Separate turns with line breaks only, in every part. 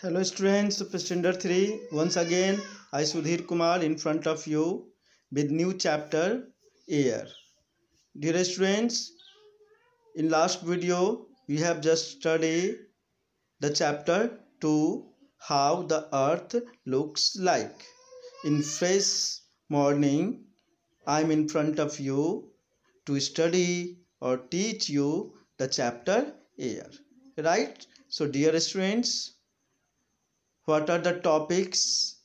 Hello students of standard 3. Once again I Sudhir Kumar in front of you with new chapter air. Dear students, in last video we have just studied the chapter 2, how the earth looks like. In fresh morning I am in front of you to study or teach you the chapter air, right? So dear students, what are the topics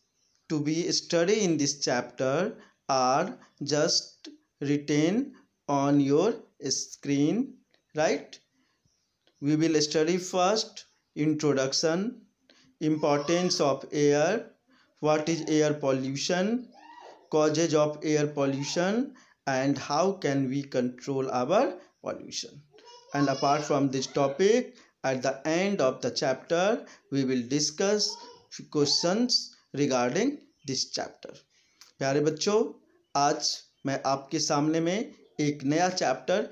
to be studied in this chapter are just written on your screen, right? We will study first introduction, importance of air, what is air pollution, causes of air pollution, and how can we control our pollution. And apart from this topic, at the end of the chapter we will discuss questions regarding this chapter. प्यारे बच्चों, आज मैं आपके सामने में एक नया chapter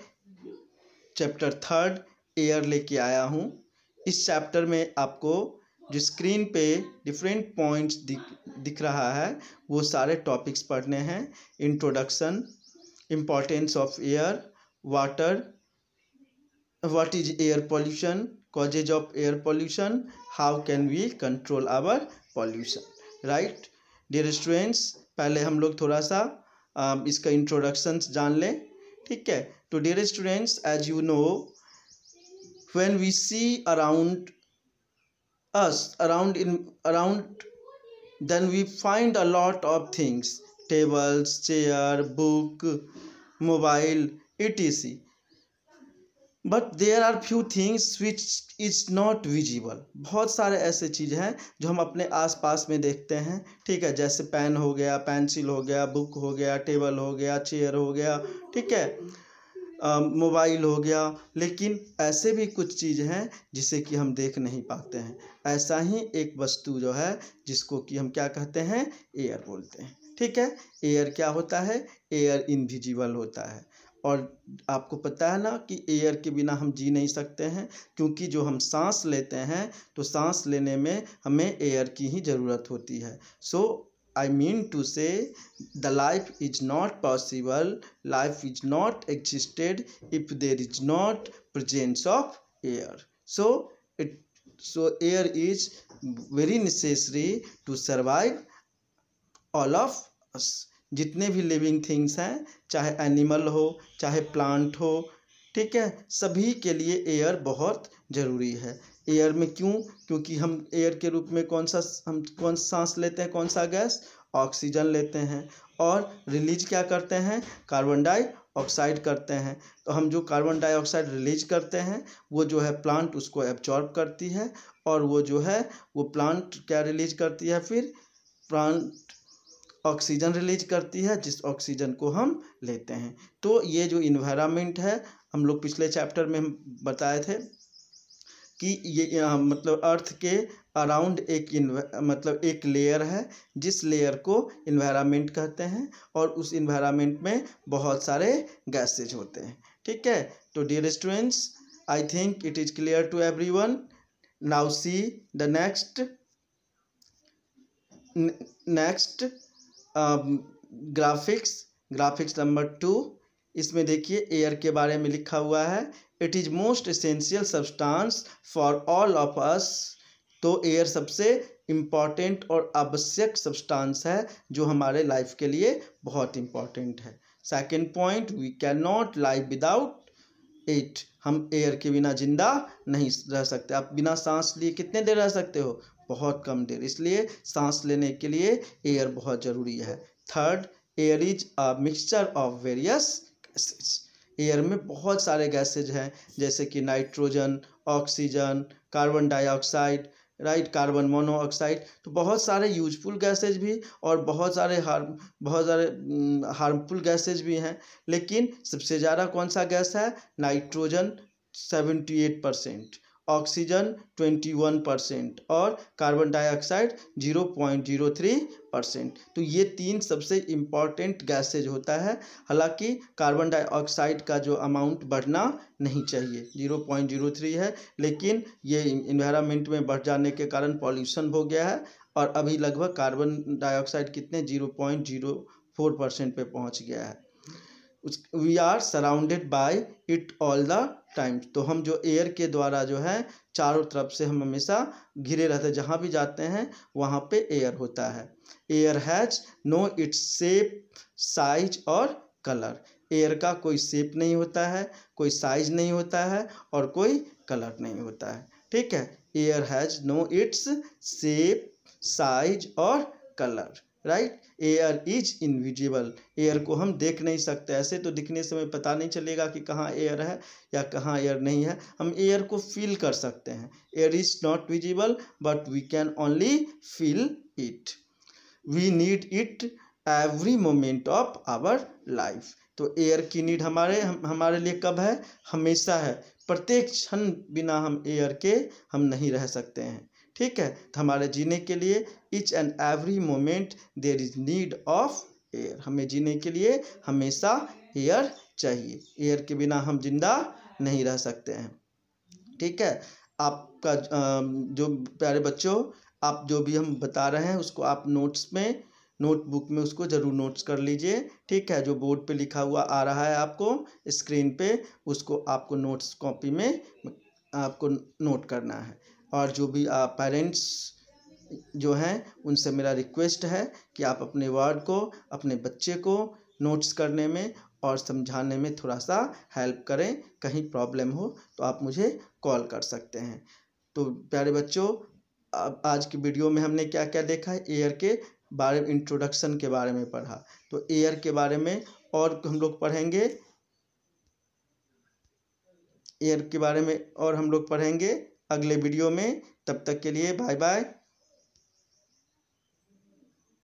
3 air लेके आया हूँ। इस चैप्टर में आपको जो स्क्रीन पे डिफरेंट पॉइंट्स दिख रहा है वो सारे टॉपिक्स पढ़ने हैं। Introduction, importance of air, water, what is air pollution, causes of air pollution, how can we control our pollution, right? Dear students, पहले हम लोग थोड़ा सा इसका इंट्रोडक्शन जान लें, ठीक है? तो dear students, as you know, when we see around us, around then we find a lot of things, tables, chair, book, mobile, etc. But there are few things which is not visible. बहुत सारे ऐसे चीज़ हैं जो हम अपने आसपास में देखते हैं, ठीक है? जैसे पेन हो गया, पेंसिल हो गया, बुक हो गया, टेबल हो गया, चेयर हो गया, ठीक है, मोबाइल हो गया। लेकिन ऐसे भी कुछ चीज़ हैं जिसे कि हम देख नहीं पाते हैं। ऐसा ही एक वस्तु जो है जिसको कि हम क्या कहते हैं, एयर बोलते हैं, ठीक है? एयर क्या होता है? एयर इनविजिबल होता है। और आपको पता है ना कि एयर के बिना हम जी नहीं सकते हैं, क्योंकि जो हम सांस लेते हैं तो सांस लेने में हमें एयर की ही ज़रूरत होती है। So I mean to say the life is not possible, life is not existed if there is not presence of air. So air is very necessary to survive all of us. जितने भी living things हैं, चाहे animal हो चाहे plant हो, ठीक है, सभी के लिए एयर बहुत ज़रूरी है। एयर में क्यों? क्योंकि हम एयर के रूप में कौन सांस लेते हैं? कौन सा गैस? ऑक्सीजन लेते हैं। और रिलीज क्या करते हैं? कार्बन डाइऑक्साइड करते हैं। तो हम जो कार्बन डाइऑक्साइड रिलीज करते हैं वो जो है प्लांट उसको एब्जॉर्ब करती है, और वो जो है वो प्लांट क्या रिलीज करती है? फिर प्लांट ऑक्सीजन रिलीज करती है, जिस ऑक्सीजन को हम लेते हैं। तो ये जो इन्वायरमेंट है, हम लोग पिछले चैप्टर में हम बताए थे कि ये मतलब अर्थ के अराउंड एक लेयर है, जिस लेयर को इन्वायरमेंट कहते हैं, और उस इन्वायरमेंट में बहुत सारे गैसेज होते हैं, ठीक है? तो dear students, I think it is clear to everyone. Now see the next graphics number 2। इसमें देखिए एयर के बारे में लिखा हुआ है, it is most essential substance for all of अस। तो एयर सबसे इम्पॉर्टेंट और आवश्यक सब्सटेंस है जो हमारे लाइफ के लिए बहुत इम्पॉर्टेंट है। Second point, we can not live without it. हम एयर के बिना जिंदा नहीं रह सकते। आप बिना सांस लिए कितने देर रह सकते हो? बहुत कम देर। इसलिए सांस लेने के लिए एयर बहुत ज़रूरी है। Third, air is a mixture of various gases. Air में बहुत सारे गैसेज हैं, जैसे कि nitrogen, oxygen, carbon dioxide, right, carbon monoxide. तो बहुत सारे यूजफुल गैसेज भी और बहुत सारे हार्मफुल गैसेज भी हैं। लेकिन सबसे ज़्यादा कौन सा गैस है? नाइट्रोजन 78%, ऑक्सीजन 21% और कार्बन डाइऑक्साइड 0.03%। तो ये 3 सबसे इम्पॉर्टेंट गैसेज होता है। हालांकि कार्बन डाइऑक्साइड का जो अमाउंट बढ़ना नहीं चाहिए, 0.03 है, लेकिन ये इन्वायरमेंट में बढ़ जाने के कारण पॉल्यूशन हो गया है और अभी लगभग कार्बन डाइऑक्साइड कितने 0.04% पे पहुंच गया है। We are surrounded by it all the times. तो हम जो एयर के द्वारा जो है चारों तरफ से हम हमेशा घिरे रहते हैं, जहाँ भी जाते हैं वहाँ पे एयर होता है। Air has no its shape, size और कलर। एयर का कोई शेप नहीं होता है, कोई साइज नहीं होता है और कोई कलर नहीं होता है। ठीक है, air has no its shape, size और colour, right. Air is invisible. Air को हम देख नहीं सकते, ऐसे तो दिखने से हमें पता नहीं चलेगा कि कहाँ एयर है या कहाँ एयर नहीं है। हम एयर को फील कर सकते हैं। Air is not visible but we can only feel it. We need it every moment of our life. तो एयर की नीड हमारे लिए कब है? हमेशा है। प्रत्येक क्षण बिना हम एयर के हम नहीं रह सकते हैं। ठीक है, तो हमारे जीने के लिए each and every moment there is need of air. हमें जीने के लिए हमेशा एयर चाहिए। एयर के बिना हम जिंदा नहीं रह सकते हैं। ठीक है, आपका जो प्यारे बच्चों, आप जो भी हम बता रहे हैं उसको आप नोटबुक में उसको ज़रूर नोट्स कर लीजिए। ठीक है, जो बोर्ड पे लिखा हुआ आ रहा है आपको स्क्रीन पे, उसको आपको नोट्स कॉपी में आपको नोट करना है। और जो भी पेरेंट्स जो हैं उनसे मेरा रिक्वेस्ट है कि आप अपने वर्ड को, अपने बच्चे को नोट्स करने में और समझाने में थोड़ा सा हेल्प करें। कहीं प्रॉब्लम हो तो आप मुझे कॉल कर सकते हैं। तो प्यारे बच्चों, आज की वीडियो में हमने क्या क्या देखा है? एयर के बारे में, इंट्रोडक्शन के बारे में पढ़ा। तो एयर के बारे में और हम लोग पढ़ेंगे, एयर के बारे में और हम लोग पढ़ेंगे अगले वीडियो में। तब तक के लिए बाय बाय।